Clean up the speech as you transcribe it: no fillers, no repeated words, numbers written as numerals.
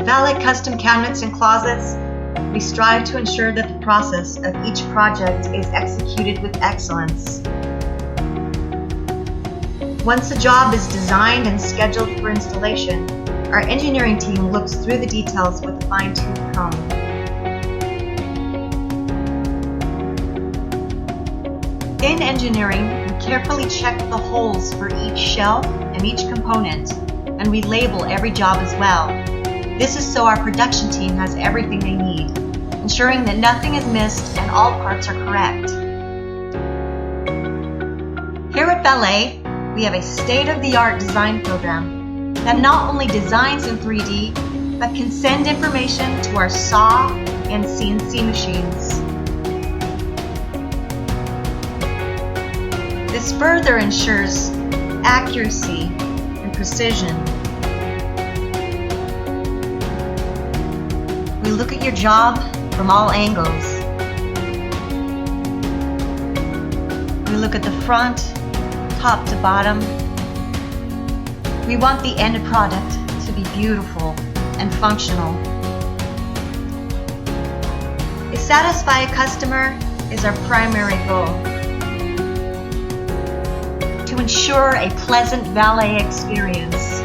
Valet Custom Cabinets and Closets, we strive to ensure that the process of each project is executed with excellence. Once a job is designed and scheduled for installation, our engineering team looks through the details with a fine-tooth comb. In engineering, we carefully check the holes for each shelf and each component, and we label every job as well. This is so our production team has everything they need, ensuring that nothing is missed and all parts are correct. Here at Valet, we have a state-of-the-art design program that not only designs in 3D, but can send information to our SAW and CNC machines. This further ensures accuracy and precision. We look at your job from all angles. We look at the front, top to bottom. We want the end product to be beautiful and functional. To satisfy a customer is our primary goal. To ensure a pleasant valet experience.